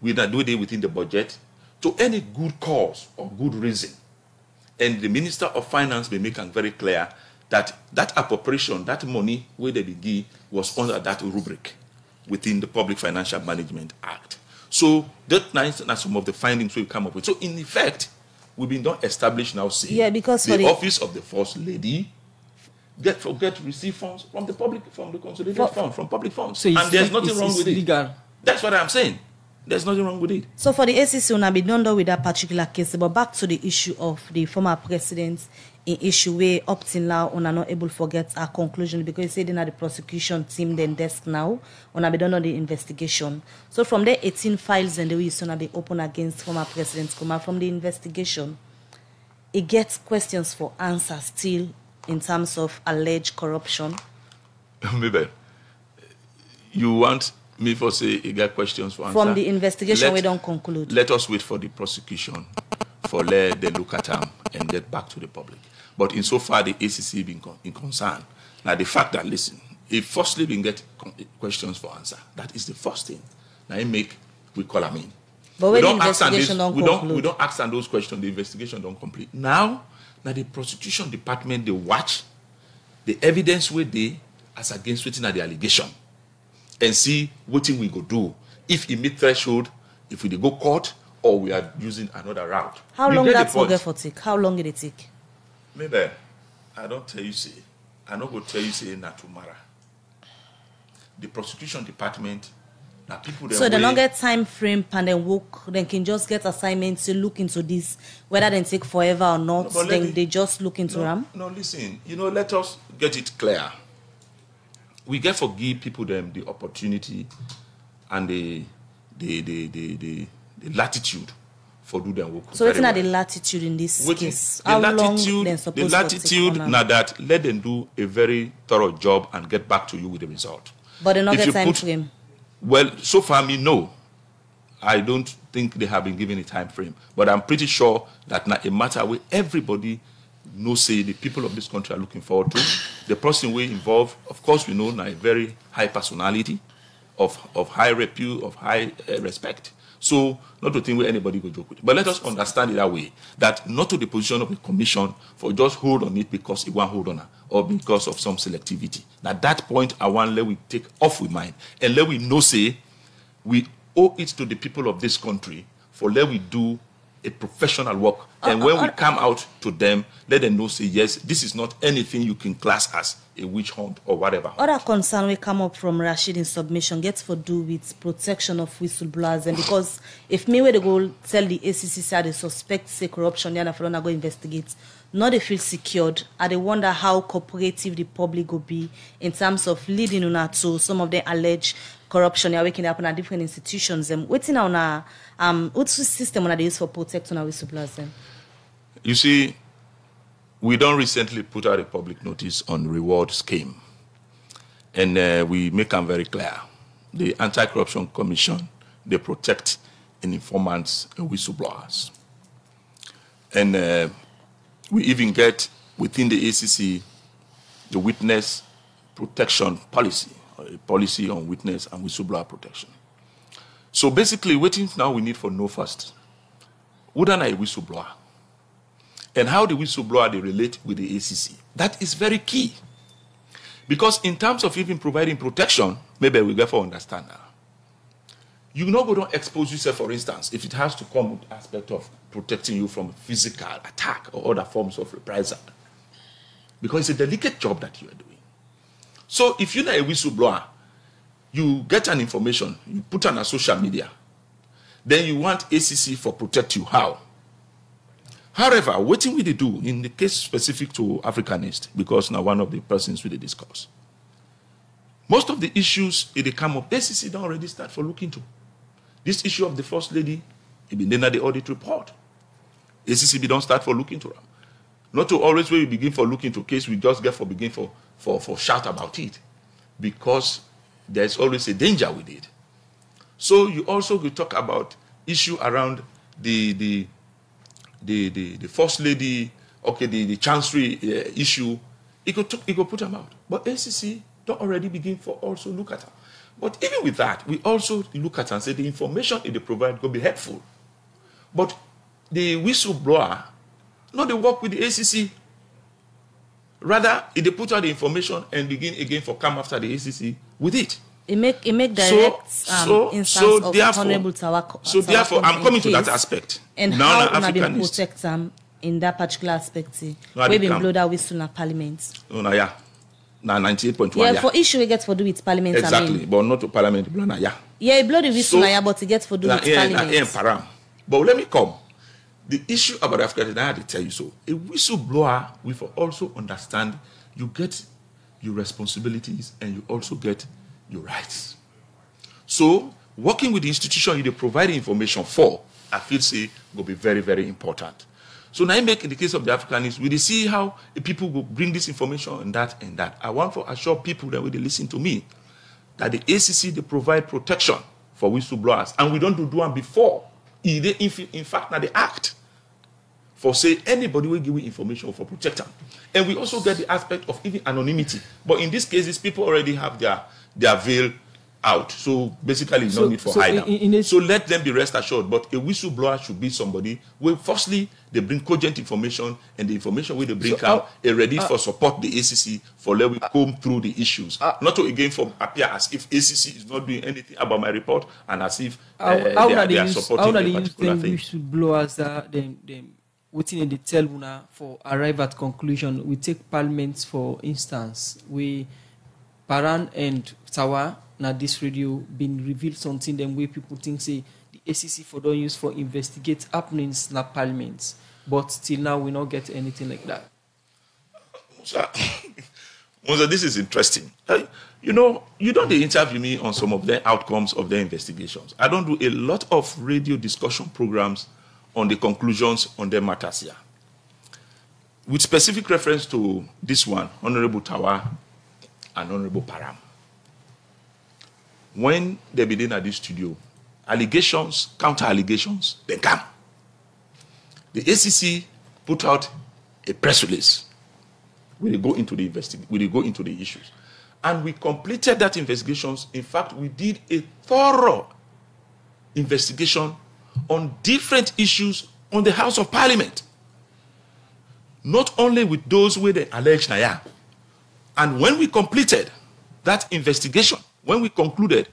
within the budget to any good cause or good reason. And the Minister of Finance may make it very clear that that appropriation, that money where they give was under that rubric within the Public Financial Management Act. So that's some of the findings we come up with. So in effect, we've been done established now saying because the office of the First Lady get receive funds from the public, from the consolidated fund, from public funds. So and there's nothing wrong with it. That's what I'm saying. There's nothing wrong with it. So for the ACC, we'll be done with that particular case. But back to the issue of the former president, in issue where up till now, we are not able to forget our conclusion because you said in the prosecution team, then desk now, we be done on the investigation. So from there, 18 files and the way to be open against former President Kuma from the investigation, it gets questions for answer still in terms of alleged corruption. Maybe you want me for say you get questions for answer? From the investigation, we don't conclude. Let us wait for the prosecution for let them look at them and get back to the public. But insofar the ACC being in concern, now the fact that, listen, if firstly we get questions for answer, that is the first thing. Now we call them in. But when the investigation don't conclude. We don't ask them those questions, the investigation don't complete. Now the prosecution department, they watch the evidence where they as against waiting at the allegation and see what thing we go do. If it meet threshold, if we go court, or we are using another route. How long that will get for take? How long did it take? Maybe I don't tell you say. I not go tell you say not tomorrow. The prosecution department, now people. So they don't get time frame and then work. Then can just get assignments to look into this, whether they take forever or not. No, then they just look into them. No, listen. Let us get it clear. We get for give people them the opportunity and the latitude for do their work. So it's not the latitude in this case. How long then supposed the latitude now that let them do a very thorough job and get back to you with the result. But they not get time frame. Well, so far me no. I don't think they have been given a time frame. But I'm pretty sure that not a matter where everybody know, say, the people of this country are looking forward to. The person we involve, of course, we know now a very high personality, of high repute, of high respect. So, not to think where anybody go joke with it. But let us understand it that way, that not to the position of the commission for just hold on it because it won't hold on it, or because of some selectivity. At that point, I want let we take off with mind, and let we know, say, we owe it to the people of this country for let we do a professional work. And when we come out to them, let them know, say, yes, this is not anything you can class as a witch hunt or whatever. Other concern will come up from Rashid in submission gets for do with protection of whistleblowers. And because if me were to go tell the ACC say they suspect say corruption, then if I don't go investigate, not they feel secured. I they wonder how cooperative the public will be in terms of leading on to some of the alleged corruption you're waking up in different institutions. Waiting on what's the system they use for protecting our whistleblowers? You see, we don't recently put out a public notice on reward scheme. And we make them very clear. The Anti-Corruption Commission, they protect informants and whistleblowers. And we even get within the ACC the witness protection policy, or a policy on witness and whistleblower protection. So basically, what things now we need for know first. Wouldn't a whistleblower? And how the whistleblower they relate with the ACC. That is very key. Because in terms of even providing protection, maybe we get for understand now. You not go to expose yourself, for instance, if it has to come with aspect of protecting you from physical attack or other forms of reprisal. Because it's a delicate job that you are doing. So if you're not a whistleblower, you get an information, you put on a social media, then you want ACC for protect you. How? However, what we do in the case specific to Africanist, because now one of the persons we discuss, most of the issues they come up, ACC don't already start for looking to. This issue of the First Lady, it been then at the audit report. ACC don't start for looking to them. Not to always when we begin for looking to case, we just get for begin for shout about it. Because there's always a danger with it. So you also will talk about issue around the First Lady, okay, the Chancery issue. It could put them out. But ACC don't already begin for also look at them. But even with that, we also look at and say the information they provide will be helpful. But the whistleblower, not they work with the ACC. Rather, they put out the information and begin again for come after the ACC with it. It make direct instance of Honorable Tawa. So therefore, I'm coming to that aspect. And now how we protect them in that particular aspect. We've been blow that whistle in Parliament. No, no, yeah. Now 98.1. Yeah, for issue we get for do with Parliament. Exactly, I mean. but not to Parliament. Yeah, blow the whistle, but it gets for do with Parliament. But let me come. The issue about Africa, I had to tell you so. A whistleblower will also understand you get your responsibilities and you also get your rights. So, working with the institution you provide information for, I feel say will be very, very important. So now, in the case of the Africanists, we see how the people will bring this information and that and that. I want to assure people that when they listen to me, that the ACC they provide protection for whistleblowers, and we don't do one before. In fact, now they act for say anybody will give you information for protect them. And we also get the aspect of even anonymity. But in these cases, people already have their veil out. So basically, no need for hiding. So let them be rest assured. But a whistleblower should be somebody where firstly, they bring cogent information, and the information where they bring out are ready for support the ACC for let we comb through the issues. Not to again appear as if ACC is not doing anything about my report and as if they are supporting a particular thing. Whistleblowers them waiting in the tell for arrive at conclusion. We take Parliament for instance. We Paran and Tawa na this radio been revealed something them way people think say the ACC for don't use for investigate happenings na Parliament, but till now we not get anything like that. So this is interesting. You don't interview me on some of the outcomes of their investigations. I don't do a lot of radio discussion programs on the conclusions on their matters here. With specific reference to this one, Honorable Tawa and Honorable Param. When they begin at this studio, allegations, counter allegations, they come. The ACC put out a press release. We go into the issues. And we completed that investigations. In fact, we did a thorough investigation on different issues on the House of Parliament. Not only with those with the alleged Naya. And when we completed that investigation, when we concluded,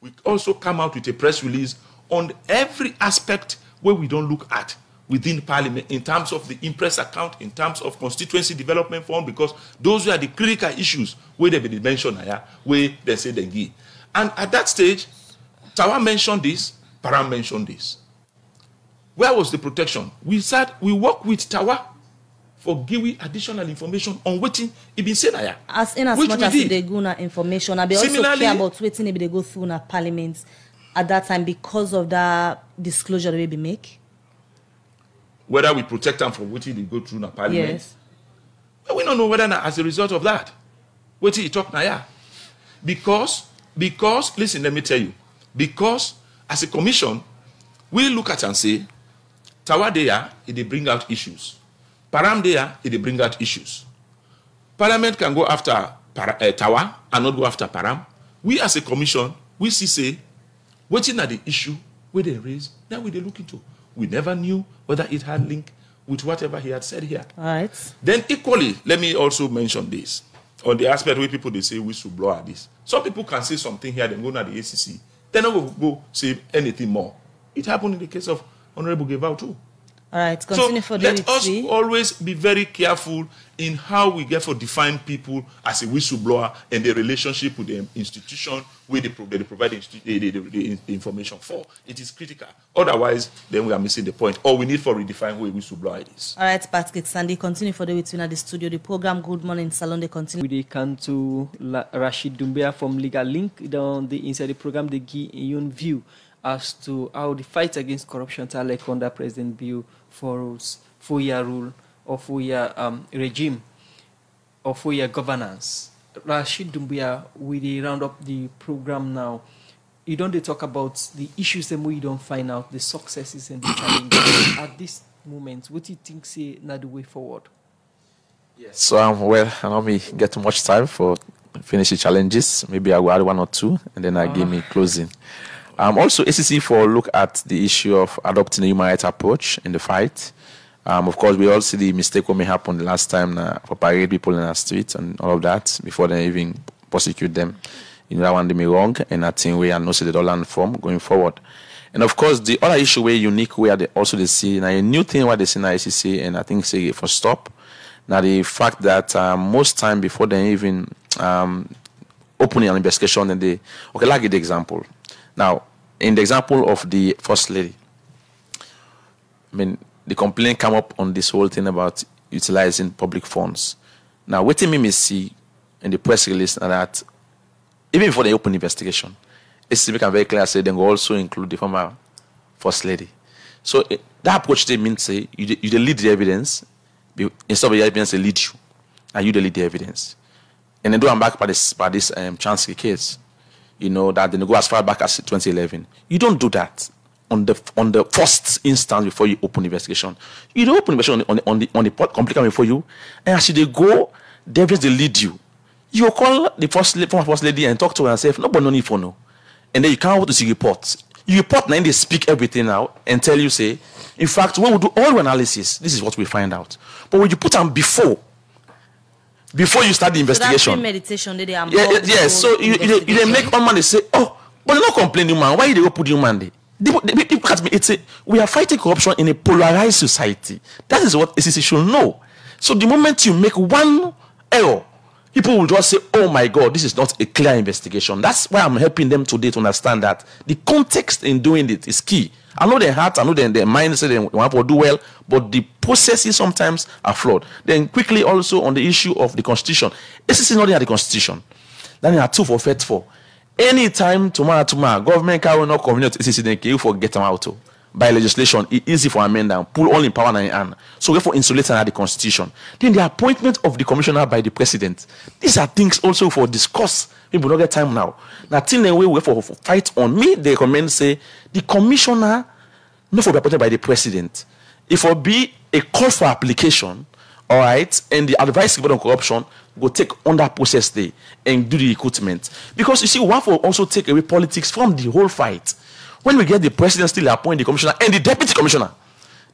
we also come out with a press release on every aspect where we don't look at within Parliament in terms of the impress account, in terms of constituency development fund, because those were the critical issues where they been mentioned here, where they say they give. And at that stage, Tawa mentioned this, Param mentioned this. Where was the protection? We said we work with Tawa for giving additional information on what it been said here. As much as they go na information, I be also care about waiting if they go through na Parliament at that time because of that disclosure they be make. Whether we protect them from what they go through na Parliament. Yes. But we don't know whether as a result of that, what he talk na ya. Because listen, let me tell you, because as a commission, we look at and say, Tawa there, they bring out issues. Param there, they bring out issues. Parliament can go after Tawa and not go after Param. We as a commission, we say, waiting at the issue where they raise, now we they look into. We never knew whether it had link with whatever he had said here. All right. Then equally, let me also mention this. On the aspect where people, they say whistleblower this. Some people can say something here, then go to the ACC. Then I will go say anything more. It happened in the case of Honorable Gevau too. All right, continue so for let us see. always be very careful in how we get for define people as a whistleblower and the relationship with the institution where they provide the information for. It is critical. Otherwise, then we are missing the point. Or we need for redefine who a whistleblower is. All right, Patrick Sandy, continue for the between at the studio. The program Good Morning Salone, they continue. We come to Rashid Doumbia from Legal Link. Down the inside the program, they give a own view as to how the fight against corruption are like under President Bill for rules, 4-year rule, or 4-year regime, or 4-year governance. Rashid Doumbia, we round up the program now. You don't talk about the issues that we don't find out, the successes and the challenges. At this moment, what do you think say not the way forward? Yes. So well, I don't me get too much time for finish the challenges. Maybe I will add one or two, and then I give me closing. Also, ACC for look at the issue of adopting a human rights approach in the fight. Of course, we all see the mistake what may happen the last time for parade people in the street and all of that before they even prosecute them. You know, that one they may wrong, and I think we are not see the dollar from going forward. And of course, the other issue where unique where they also they see now a new thing what they see in ACC, and I think say for stop. Now the fact that most time before they even opening an investigation, then they okay, like the example. Now, in the example of the First Lady, I mean, the complaint came up on this whole thing about utilizing public funds. Now, what me may see in the press release that even before the open investigation, it's become very clear say they will also include the former First Lady. So that approach they mean say you lead the evidence, instead of the evidence they lead you, and you lead the evidence. And then do back by this Chansky case. You know, that they go as far back as 2011. You don't do that on the first instance before you open investigation. You don't open investigation on the complaint before you, and as they go, they lead you. You call the former first lady and talk to her and say, nobody no need for no. And then you can't wait to see reports. You report now, they speak everything out and tell you, say, in fact, when we do all analysis, this is what we find out. But when you put them before you start the investigation. So that's meditation. Yes. So you make one man they say, oh, but you're not complaining, man. Why did they put you man there? We are fighting corruption in a polarized society. That is what ACC should know. So the moment you make one error, people will just say, oh my God, this is not a clear investigation. That's why I'm helping them today to understand that the context in doing it is key. I know their heart, I know their mind say they want to do well, but the processes sometimes are flawed. Then quickly also on the issue of the constitution. ACC is not in the constitution. Then there are two for faith for. Anytime tomorrow, government can not communicate ACC, then you forget them out. By legislation, it's easy for amend and pull all in power in hand. So therefore insulating the constitution. Then the appointment of the commissioner by the president. These are things also for discuss. People don't get time now. Now, till the way we for fight on me, they recommend say the commissioner not for be appointed by the president. It will be a call for application all right, and the advisory board on corruption go take on that process there and do the recruitment. Because you see, we have to also take away politics from the whole fight. When we get the president still appoint the commissioner and the deputy commissioner,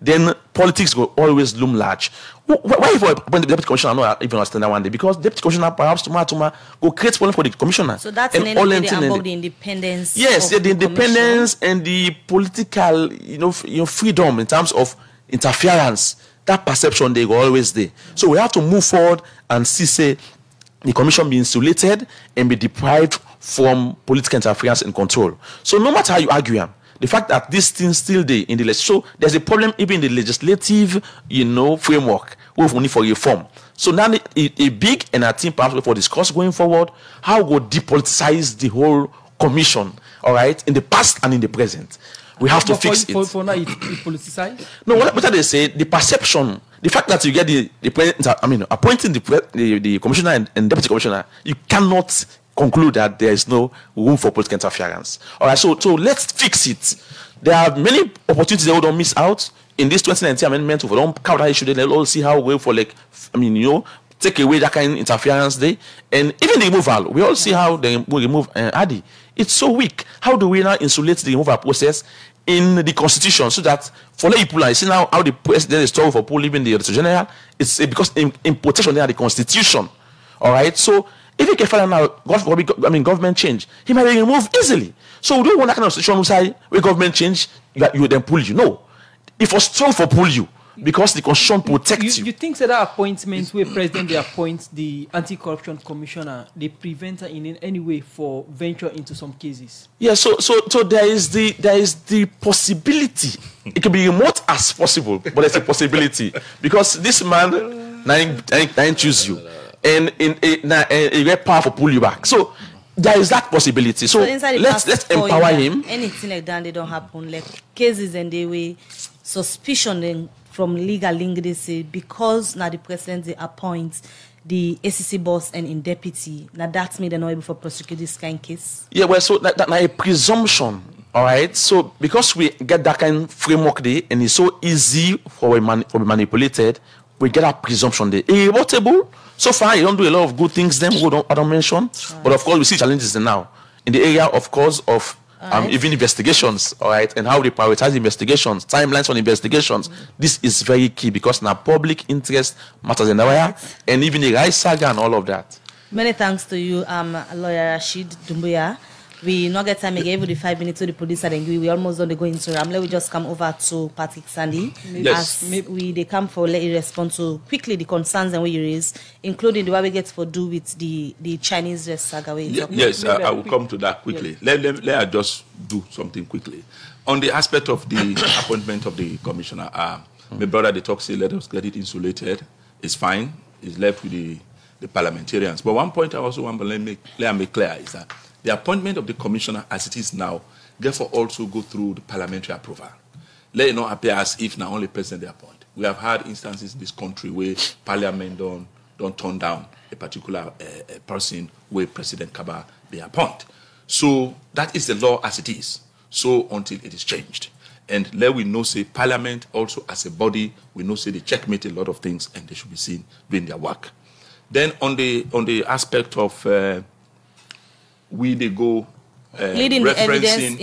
then politics will always loom large. Why if we appoint the deputy commissioner? I don't even understand that one day. Because deputy commissioner perhaps tomorrow go create problem for the commissioner. So that's an about the independence. Yes, the independence and the political, freedom in terms of interference. That perception they go always there. So we have to move forward and see, say, the commission be insulated and be deprived from political interference and control. So no matter how you argue them, the fact that this thing still there in the legislature, so there's a problem even in the legislative, framework with money for reform. So now a big and a team perhaps for discuss going forward how we depoliticize the whole commission, all right, in the past and in the present. We have to fix it. For now, it's politicized? No, what they say, the perception, the fact that you get appointing the commissioner and deputy commissioner, you cannot conclude that there is no room for political interference. All right, so let's fix it. There are many opportunities that we don't miss out in this 2019 amendment. If we don't cover that issue, then they'll all see how we for take away that kind of interference there. And even the removal, we all see how they will remove ADI. It's so weak. How do we now insulate the removal process in the constitution so that for the people, I see now how the president is told for pool leaving the Director General, it's because in protection there the constitution. All right, so if you can find out now, government change, he might be removed easily. So we don't want that kind of situation where where government change, you then pull you. No, it was told for pull you. Because the constitution protects you. You think that appointment where president they appoint the anti-corruption commissioner, they prevent her in any way for venture into some cases? Yeah, so there is the possibility. It can be remote as possible, but there's a possibility. Because this man nine choose you. And a very powerful pull you back. So there is that possibility. So let's empower him. Anything like that they don't happen. Like cases and they way suspicion then from legal link, they say because now the president they appoint the ACC boss and in deputy. Now that's made them not able to prosecute this kind of case. Yeah, well, so that a presumption, all right. So because we get that kind of framework there, and it's so easy for be manipulated, we get that presumption there. Irrebuttable. So far, you don't do a lot of good things. Then I don't mention, right. But of course we see challenges now in the area, of course, of. Even investigations, all right, and how they prioritize investigations, timelines on investigations. This is very key because now public interest matters in the area, and even the rice saga and all of that. Many thanks to you, Lawyer Rashid Dumbuya. We not get time again with the 5 minutes to the producer, and we almost don't go into Ramle. We just come over to Patrick Sandy. Yes. As they come for let you respond to quickly the concerns and what you raise, including the what we get for do with the Chinese dress saga. Yes, I will come to that quickly. Yes. Let us just do something quickly. On the aspect of the appointment of the commissioner, my brother, the talk say, let us get it insulated. It's fine. It's left with the parliamentarians. But one point I also want to let me make clear is that the appointment of the commissioner as it is now, therefore also go through the parliamentary approval. Let it not appear as if now only president they appoint. We have had instances in this country where parliament don't turn down a particular person where President Kaba they appoint. So that is the law as it is. So until it is changed. And let we know say parliament also as a body, we know say they checkmate a lot of things and they should be seen doing their work. Then on the aspect of they go leading the evidence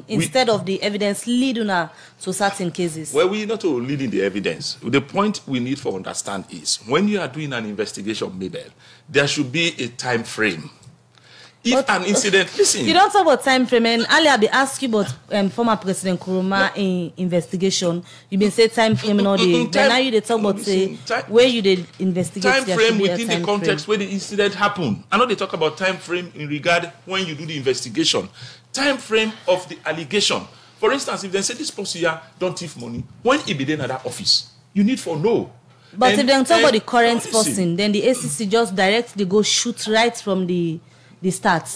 instead of the evidence leading to certain cases. Well, we're not leading the evidence. The point we need to understand is when you are doing an investigation, Mabel, there should be a time frame. If an incident, listen. You don't talk about time frame, and earlier they asked you about former President Nkrumah investigation. You been say time frame and all the. But now you they talk about where you did investigate. Time frame within the context where the incident happened. I know they talk about time frame in regard when you do the investigation. Time frame of the allegation. For instance, if they say this person here don't thief money, when he be in that office, you need to know. But if they talk about the current person, then the ACC just directly go shoot right from the start.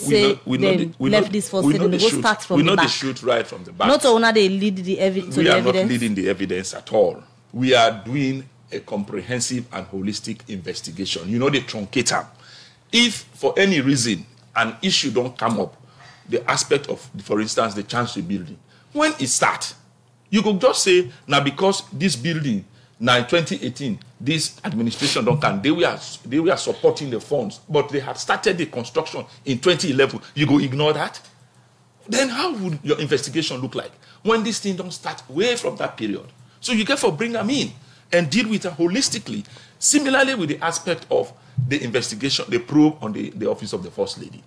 We left this for say they go start from the back. We know they shoot right from the back. Not only they lead the evidence. We are not leading the evidence at all. We are doing a comprehensive and holistic investigation. You know the truncator. If for any reason an issue don't come up, the aspect of, for instance, the Chancery building, when it starts, you could just say now because this building Now in 2018, this administration don't come. They were supporting the funds, but they had started the construction in 2011. You go ignore that? Then how would your investigation look like when this thing don't start way from that period? So you get for bring them in and deal with it holistically. Similarly with the aspect of the investigation, the probe on the office of the First Lady.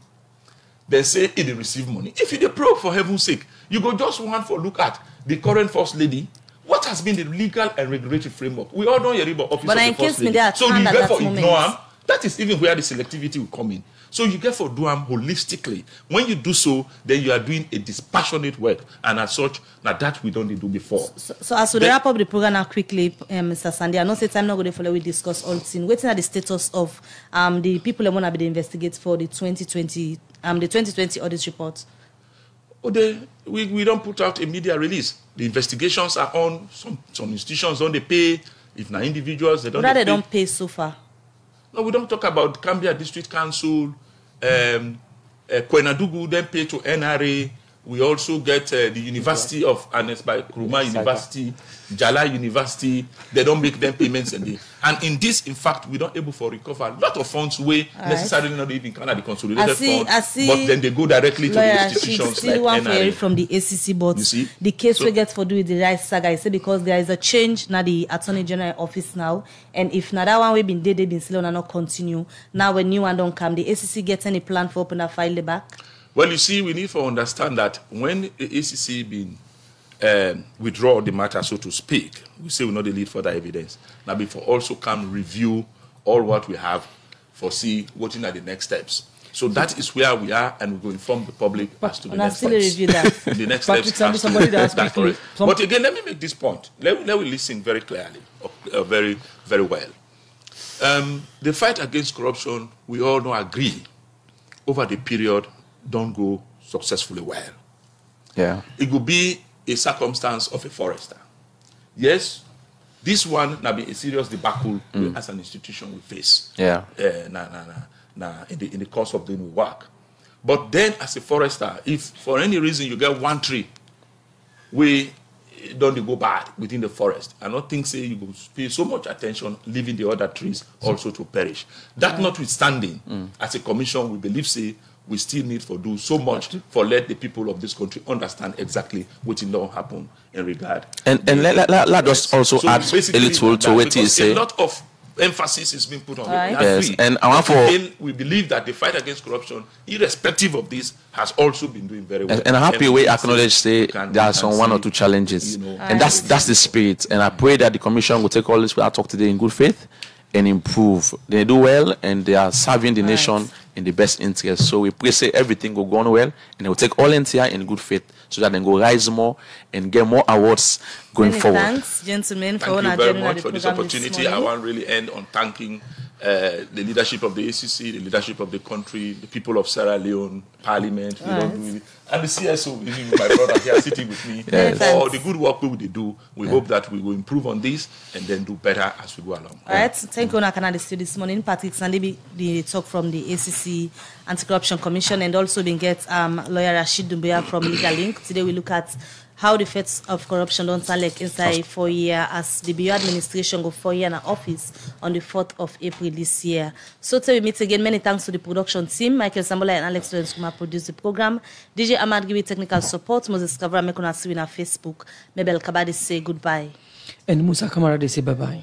They say it they receive money. If you the probe, for heaven's sake, you go just want for look at the current First Lady. What has been the legal and regulatory framework? We all don't hear about office of the First Lady. So you get for ignore them. That is even where the selectivity will come in. So you get for do them holistically. When you do so, then you are doing a dispassionate work. And as such, now that we don't do before. So as we wrap up the program now quickly, Mr. Sandy, I know say time not going to follow, we discuss all things. Waiting at the status of the people that want to be investigated for the 2020 audit report. Oh, we don't put out a media release. The investigations are on. Some institutions don't they pay. If not individuals, they don't. But they don't pay so far. No, we don't talk about Cambia District Council, Kwenadugu, then pay to NRA. We also get the University of Anes by Kuruma University, Jala University. They don't make them payments. And in this, in fact, we don't able to recover a lot of funds way necessarily not even kind of the consolidated fund, but then they go directly to the institutions like NRA. From the ACC, but the case we get for do with the rice saga, I say because there is a change now the Attorney General office now, and if now that one we been dead, been slow and not continue. Now when new one don't come, the ACC gets any plan for open a file the back. Well, you see, we need to understand that when the ACC been withdraw the matter, so to speak, we say we know the need for the evidence. Now, before also come review all what we have, foresee what are the next steps. So that is where we are, and we will inform the public as to the next steps. Review that. The next steps. That's correct. But again, let me make this point. Let me listen very clearly, very, very well. The fight against corruption, we all know agree, over the period, don't go successfully well. Yeah. It will be a circumstance of a forester. Yes, this one now be a serious debacle as an institution we face. Yeah. In the course of doing work. But then as a forester, if for any reason you get one tree, we don't go bad within the forest. I don't think say you will pay so much attention leaving the other trees also to perish. That notwithstanding, as a commission, we believe say we still need to do so much for let the people of this country understand exactly what will not happen in regard. And let us also add a little to what he said. A lot of emphasis is being put on it. Yes, and I want again, we believe that the fight against corruption, irrespective of this, has also been doing very well. And I'm happy we acknowledge say there are some one or two challenges, and that's the spirit. And I pray that the commission will take all this we are talk today in good faith and improve. They do well, and they are serving the nation in the best interest. So we pray say everything will go on well, and they will take all NTI in good faith, so that they go rise more and get more awards going forward. Thanks, gentlemen, for Thank you very much for this opportunity. I want to really end on thanking the leadership of the ACC, the leadership of the country, the people of Sierra Leone, Parliament, and the CSO, my brother here sitting with me, for the good work we do. We hope that we will improve on this and then do better as we go along. All right, thank you, Nakana, this morning. Patrick Sandy, the talk from the ACC Anti-Corruption Commission, and also been get lawyer Rashid Dumbuya from Legal Link. Today we look at how the effects of corruption don't sound like inside 4 years as the BU administration go 4 years in office on the 4th of April this year. So till we meet again, many thanks to the production team. Michael Sambola and Alex Lawrence Kuma produce the program. DJ Ahmad give technical support. Moses Kavra make on our Facebook. Mabel Kabadi say goodbye. And Musa Kamara they say bye-bye.